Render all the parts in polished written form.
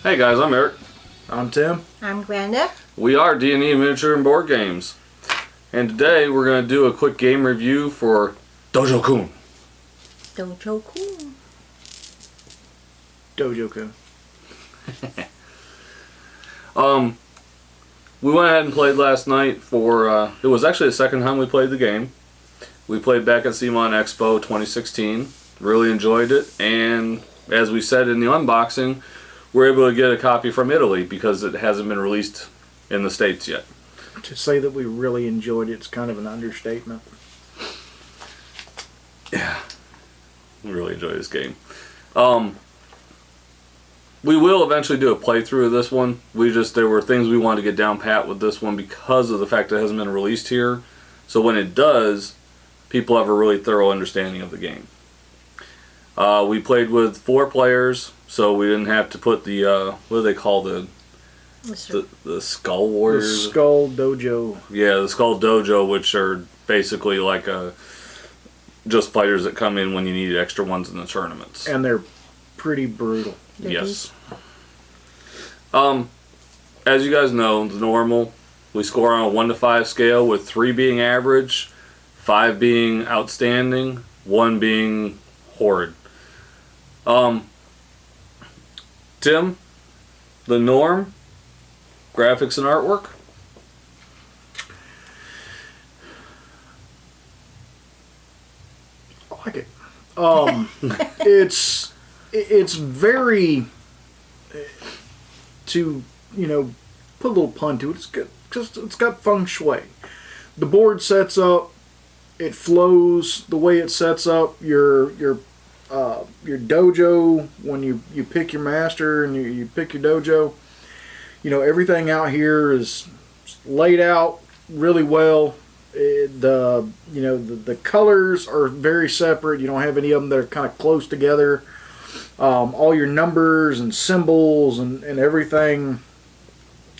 Hey guys, I'm Eric. I'm Tim. I'm Glenda. We are D&D Miniature and Board Games. And today we're going to do a quick game review for Dojo Kun. Dojo Ku. Dojo Kun. We went ahead and played last night for, it was actually the second time we played the game. We played back at CMON Expo 2016. Really enjoyed it. And as we said in the unboxing, we're able to get a copy from Italy because it hasn't been released in the States yet. To say that we really enjoyed it's kind of an understatement. Yeah, we really enjoy this game. We will eventually do a playthrough of this one. There were things we wanted to get down pat with this one because of the fact that it hasn't been released here. So when it does, people have a really thorough understanding of the game. We played with 4 players, so we didn't have to put the what do they call the Skull Warriors? The Skull Dojo. Yeah, the Skull Dojo, which are basically like just fighters that come in when you need extra ones in the tournaments. And they're pretty brutal. Yes. As you guys know, the normal, we score on a 1 to 5 scale, with 3 being average, 5 being outstanding, 1 being horrid. Tim, the norm, graphics and artwork? I like it. It's very, to, put a little pun to it, it's good. Just, it's got feng shui. The board sets up, it flows the way it sets up your dojo when you pick your master and you pick your dojo. Everything out here is laid out really well. The colors are very separate. You don't have any of them that are kind of close together. All your numbers and symbols and everything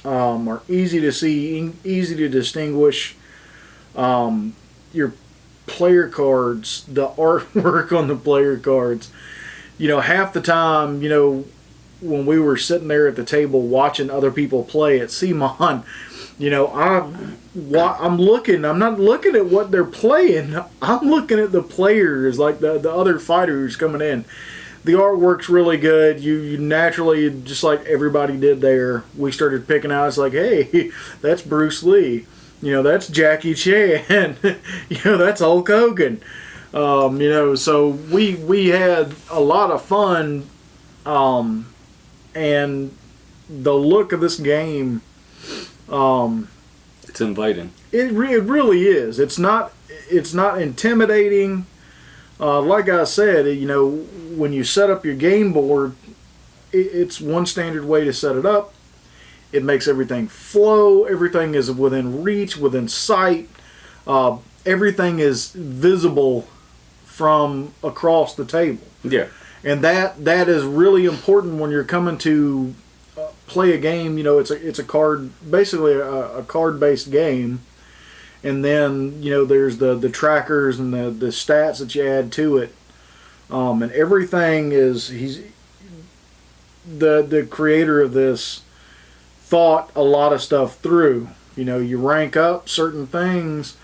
are easy to see, easy to distinguish. Your player cards, the artwork on the player cards, half the time, when we were sitting there at the table watching other people play at CMON, I'm not looking at what they're playing. I'm looking at the players, like the other fighters coming in. The artwork's really good. You naturally, just like everybody did there, we started picking out. It's like, hey, that's Bruce Lee. That's Jackie Chan. That's Hulk Hogan. So we had a lot of fun. And the look of this game, It's inviting. It really is. It's not intimidating. Like I said, when you set up your game board, it's one standard way to set it up. It makes everything flow. Everything is within reach, within sight. Everything is visible from across the table. Yeah. And that is really important when you're coming to play a game. It's a card, basically a card-based game. And then, there's the trackers and the stats that you add to it. And everything is, the creator of this thought a lot of stuff through. You rank up certain things,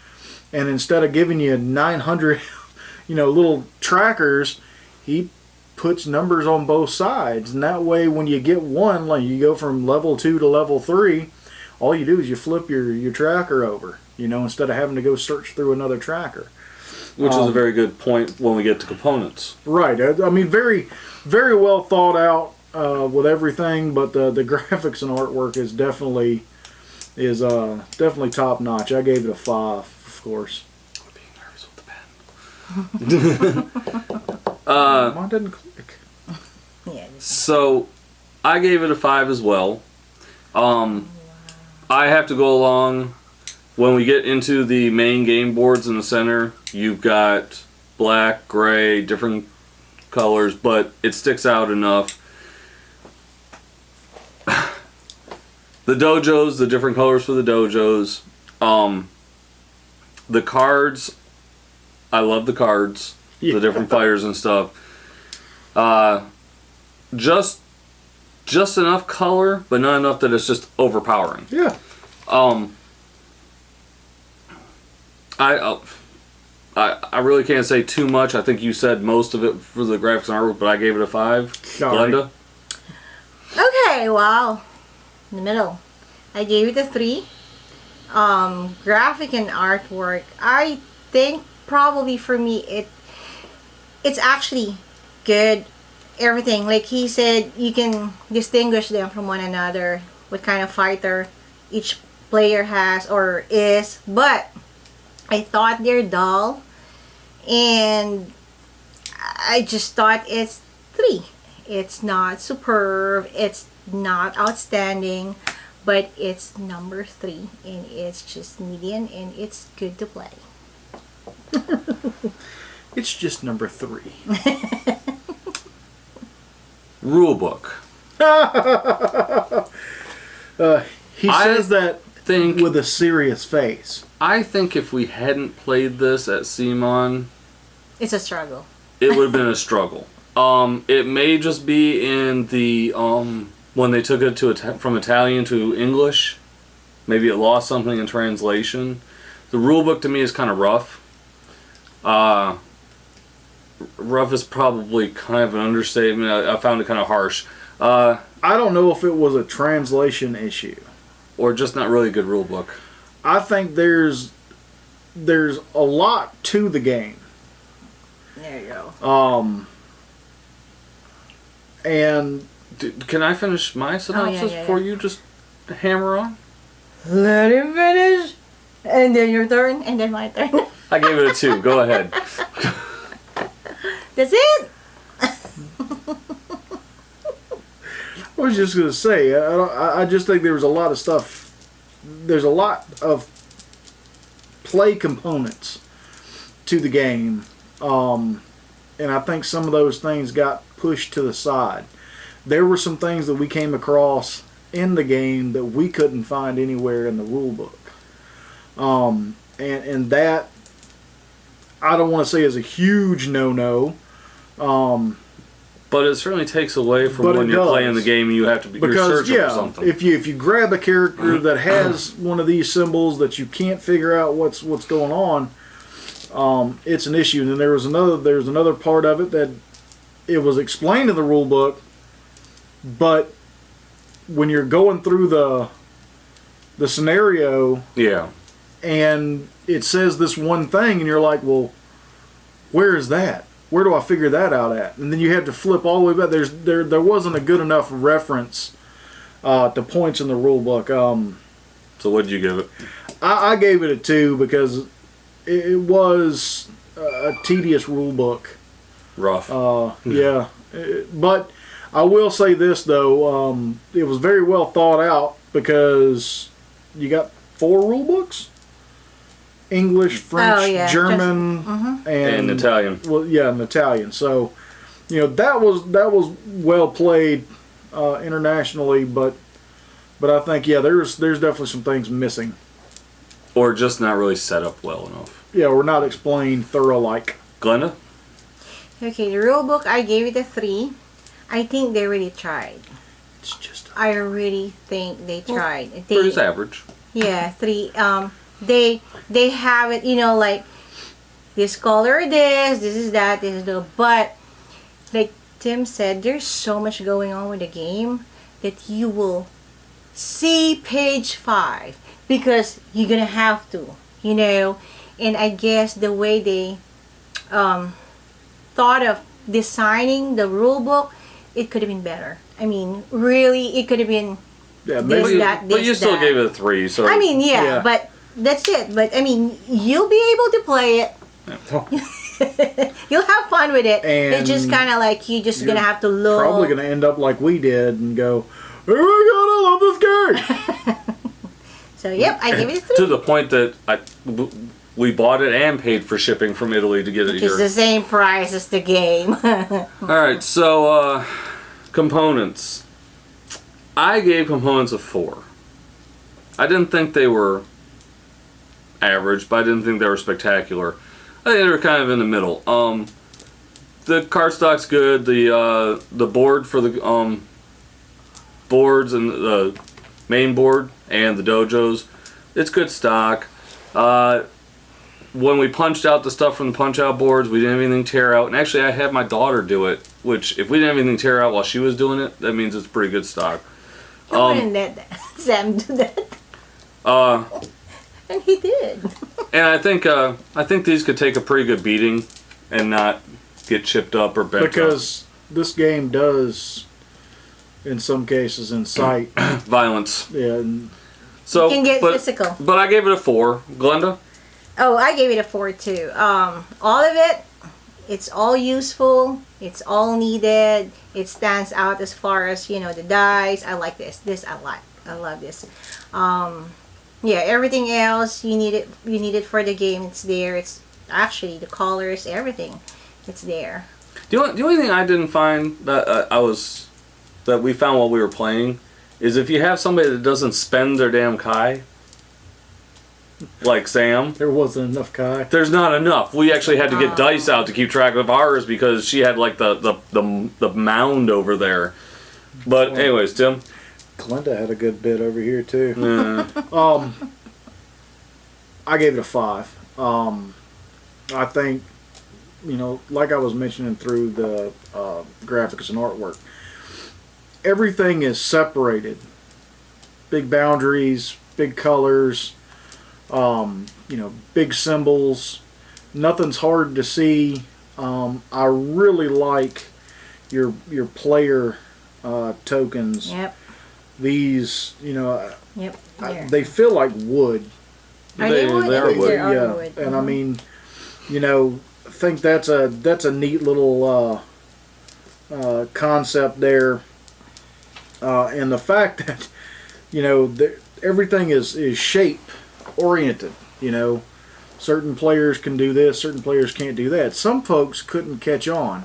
and instead of giving you 900, little trackers, he puts numbers on both sides. And that way, when you get one, like you go from level 2 to level 3, all you do is you flip your tracker over, instead of having to go search through another tracker. Which is a very good point when we get to components. Right. I mean, very, very well thought out with everything, but the graphics and artwork is definitely top notch. I gave it a 5, of course. I'm being nervous with the pen. Mine didn't click. So, I gave it a 5 as well. I have to go along. When we get into the main game boards in the center, you've got black, gray, different colors, but it sticks out enough. The dojos, the different colors for the dojos. The cards, I love the cards. Yeah. The different fighters and stuff. Just just enough color, but not enough that it's just overpowering. Yeah. I really can't say too much. I think you said most of it for the graphics and artwork, but I gave it a 5. Sorry. Glenda? Okay, wow. In the middle. I gave it a 3. Graphic and artwork. I think probably for me it's actually good. Everything. Like he said, you can distinguish them from one another. What kind of fighter each player has or is. But I thought they're dull. And I just thought it's 3. It's not superb. It's not outstanding. But it's number 3. And it's just median. And it's good to play. It's just number 3. Rulebook. He says that think with a serious face. I think if we hadn't played this at CMON, It's a struggle. it would have been a struggle. It may just be in the when they took it to from Italian to English, maybe it lost something in translation. The rulebook to me is kind of rough. Rough is probably kind of an understatement. I found it kind of harsh. I don't know if it was a translation issue. Or just not really a good rulebook. I think there's a lot to the game. There you go. And Can I finish my synopsis before you just hammer on? Let him finish. And then your turn. And then my turn. I gave it a 2. Go ahead. That's it. I was just gonna say, I just think there was a lot of stuff. There's a lot of play components to the game, and I think some of those things got pushed to the side. There were some things that we came across in the game that we couldn't find anywhere in the rule book, and that I don't want to say is a huge no-no. But it certainly takes away from when you're playing the game and you have to be searching for something. If you grab a character that has one of these symbols that you can't figure out what's going on, it's an issue. And then there's another part of it that it was explained in the rule book, but when you're going through the scenario, and it says this one thing, and you're like, well, where is that? Where do I figure that out at? And then you have to flip all the way back. There wasn't a good enough reference to points in the rule book. So what did you give it? I gave it a 2 because it was a tedious rule book. Rough. Yeah. But I will say this, though. It was very well thought out because you got 4 rule books. English, French, German, and Italian. Well, yeah, and Italian. So, that was well played internationally, but I think there's definitely some things missing. Or just not really set up well enough. Yeah, or not explained thorough like. Glenda? Okay, the rule book, I gave it a 3. I think they really tried. It's just. I really think they tried. Pretty average. Yeah, 3. They have it, like this color, this is that, this is the. But like Tim said, there's so much going on with the game that you will see page 5 because you're gonna have to, And I guess the way they thought of designing the rule book, it could have been better. I mean, really, it could have been. Yeah, maybe. But you still gave it a 3. So I mean, but. That's it. But, I mean, you'll be able to play it. You'll have fun with it. And it's just kind of like you're just going to have to look. Probably going to end up like we did and go, oh my God, I love this game. So, yep, I give it a 3. To the point that we bought it and paid for shipping from Italy to get it here. It's the same price as the game. Alright, so components. I gave components a 4. I didn't think they were average, but I didn't think they were spectacular. I think they were kind of in the middle. The cardstock's good. The board for the boards and the main board and the dojos, it's good stock. When we punched out the stuff from the punch out boards, we didn't have anything tear out. And actually, I had my daughter do it, which if we didn't have anything tear out while she was doing it, that means it's pretty good stock. I wouldn't let Sam do that. And he did. And I think these could take a pretty good beating and not get chipped up or bent Because this game does, in some cases, incite violence. Yeah. And So, You can get physical. But I gave it a 4. Glenda? Oh, I gave it a 4 too. All of it, it's all useful. It's all needed. It stands out as far as, you know, the dice. I like this. This I like. I love this. Yeah, everything else you need it for the game. It's there. It's actually the colors, everything. It's there. The only thing I didn't find that that we found while we were playing is if you have somebody that doesn't spend their damn kai, like Sam, there wasn't enough Kai. there's not enough. We actually had to get dice out to keep track of ours because she had like the mound over there. But anyways, Tim. Glenda had a good bit over here too. Uh, I gave it a 5. I think, you know, like I was mentioning through the graphics and artwork, everything is separated. Big boundaries, big colors, you know, big symbols. Nothing's hard to see. I really like your player tokens. Yep. These, you know, Yep. There. they feel like wood. Are they wood? They're I think wood. they're Yeah, wood. and I mean, you know, I think that's a neat little concept there, and the fact that, you know, everything is shape oriented. You know, certain players can do this, certain players can't do that. Some folks couldn't catch on.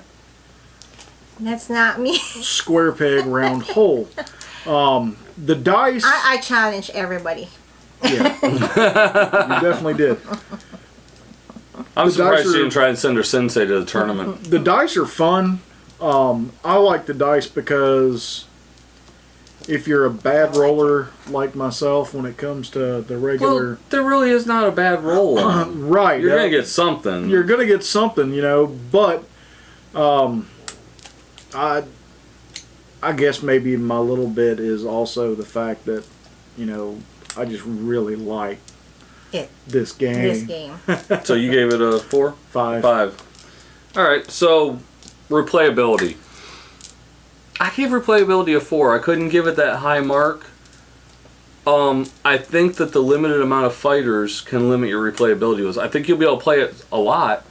That's not me. Square peg, round hole. The dice. I challenge everybody. Yeah, you definitely did. I'm The surprised dice she are- didn't try and send her sensei to the tournament. The dice are fun. I like the dice because if you're a bad roller like myself when it comes to the regular, Well, there really is not a bad roll on 'em. right, You're gonna get something. you're gonna get something, you know. But I guess maybe my little bit is also the fact that, you know, I just really like It. this game. This game. So you gave it a 4? 5. 5. All right. So replayability. I gave replayability a 4. I couldn't give it that high mark. I think that the limited amount of fighters can limit your replayability. I think you'll be able to play it a lot.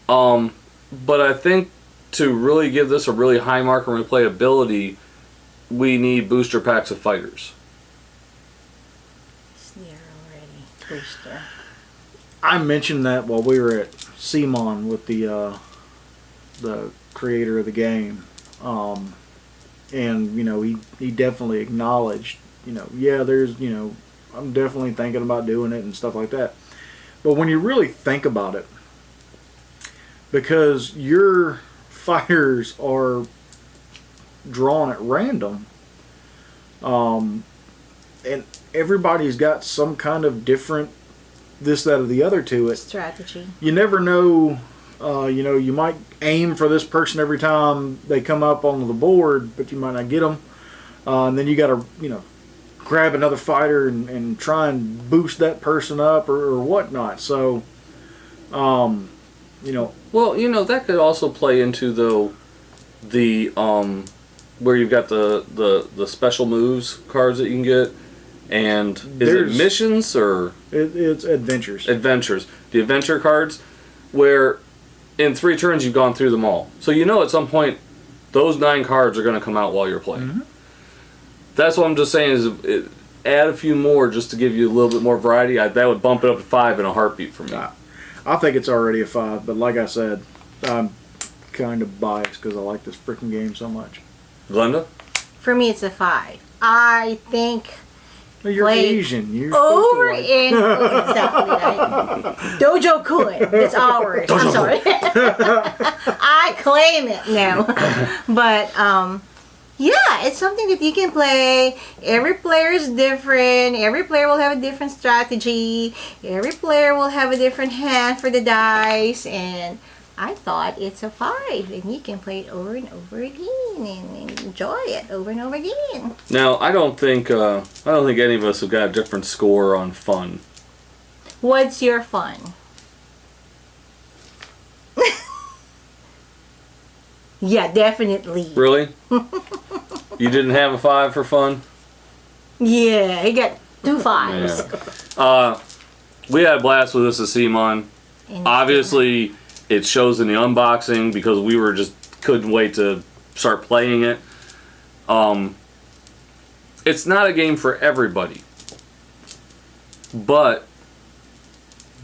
But I think to really give this a really high mark on replayability, we need booster packs of fighters. It's there already. Booster. I mentioned that while we were at CMON with the creator of the game, and you know he definitely acknowledged, you know, yeah, there's, you know, I'm definitely thinking about doing it and stuff like that. But when you really think about it, because your fighters are drawn at random, and everybody's got some kind of different this, that, or the other to it. Strategy. You never know, you know, you might aim for this person every time they come up on the board, but you might not get them. And then you got to, you know, grab another fighter and try and boost that person up or whatnot. So, you know. Well, you know, that could also play into the where you've got the special moves cards that you can get. And is it missions or It's adventures. adventures? The adventure cards, where in 3 turns you've gone through them all. So you know at some point those 9 cards are going to come out while you're playing. Mm-hmm. That's what I'm just saying is add a few more just to give you a little bit more variety. That would bump it up to 5 in a heartbeat for me. I think it's already a 5, but like I said, I'm kind of biased because I like this freaking game so much. Glenda? For me, it's a 5. I think Well, you're Play Asian. You're over supposed to like... in exactly right. Dojo Kun. It's ours. I'm sorry. I claim it now. But Yeah, it's something that you can play. Every player is different. Every player will have a different strategy. Every player will have a different hand for the dice. And I thought it's a 5. And you can play it over and over again and enjoy it over and over again. Now, I don't think any of us have got a different score on fun. What's your fun? Yeah, definitely. Really? You didn't have a 5 for fun? Yeah, he got 2 5s. Yeah. We had a blast with this at CMON. Obviously, it shows in the unboxing because we were just couldn't wait to start playing it. It's not a game for everybody, but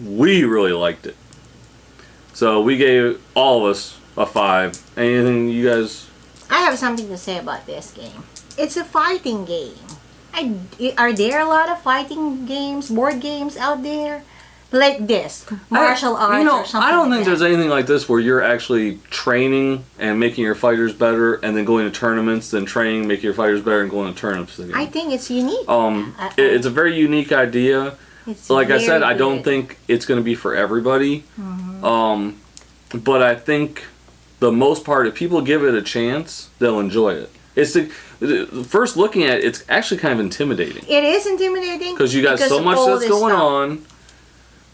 we really liked it. So we gave all of us a 5. Anything you guys? I have something to say about this game. It's a fighting game. Are there a lot of fighting games, board games out there? Like this, martial arts or something. I don't think like there's that. anything like this where you're actually training and making your fighters better, and then going to tournaments, then training, making your fighters better, and going to tournaments again. I think it's unique. It's a very unique idea. It's Like I said, very I don't good. think it's going to be for everybody. But I think the most part, if people give it a chance, they'll enjoy it. First looking at it, it's actually kind of intimidating It is intimidating because you got so of much all that's this going stuff. on.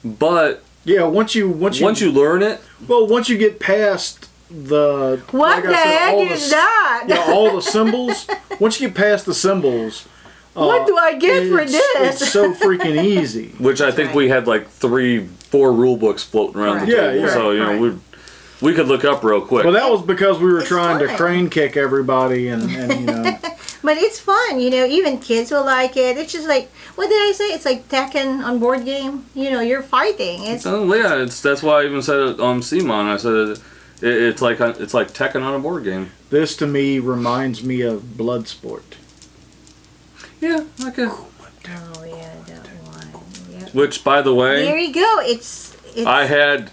But Yeah, once you learn it, once you get past the What the heck is that? Yeah, all the symbols. Once you get past the symbols, What do I get for this? It's so freaking easy. which I think we had like 3-4 rule books floating around the Correct. table. Yeah, So correct. we could look up real quick. Well, that was because we were It's trying to fun. crane kick everybody, and But it's fun, even kids will like it. It's just like, what did I say? It's like Tekken on board game. You're fighting. It's Yeah, that's why I even said it on CMON. I said it's like Tekken on a board game. this to me reminds me of Bloodsport. Yeah, okay. oh yeah, that one. Yep. Which, by the way, There you go. It's I had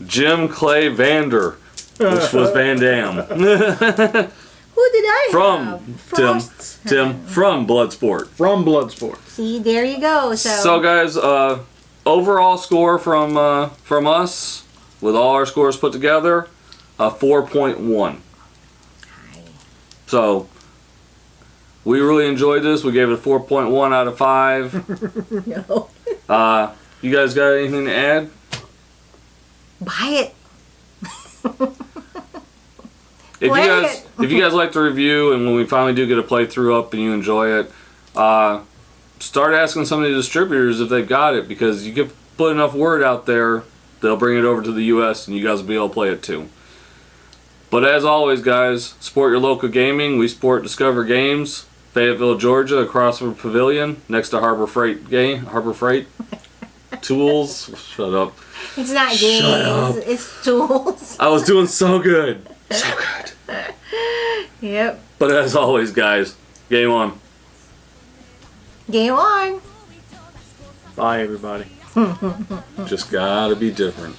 Jim Clay Vander, which was Van Damme. who did I From have? Tim from Bloodsport. From Bloodsport. See, there you go. So guys, overall score from us, with all our scores put together, a 4.1. So we really enjoyed this. We gave it a 4.1 out of 5. No. You guys got anything to add? Buy it. If you guys like the review, and when we finally do get a playthrough up and you enjoy it, start asking some of the distributors if they've got it, because you can put enough word out there, they'll bring it over to the US and you guys will be able to play it too. But as always, guys, support your local gaming. We support Discover Games, Fayetteville, Georgia, across from Pavilion, next to Harbor Freight Tools. Shut up. It's not Shut up. games. It's tools. I was doing so good. So good. Yep. But as always, guys, game on. Game on. Bye, everybody. Just gotta be different.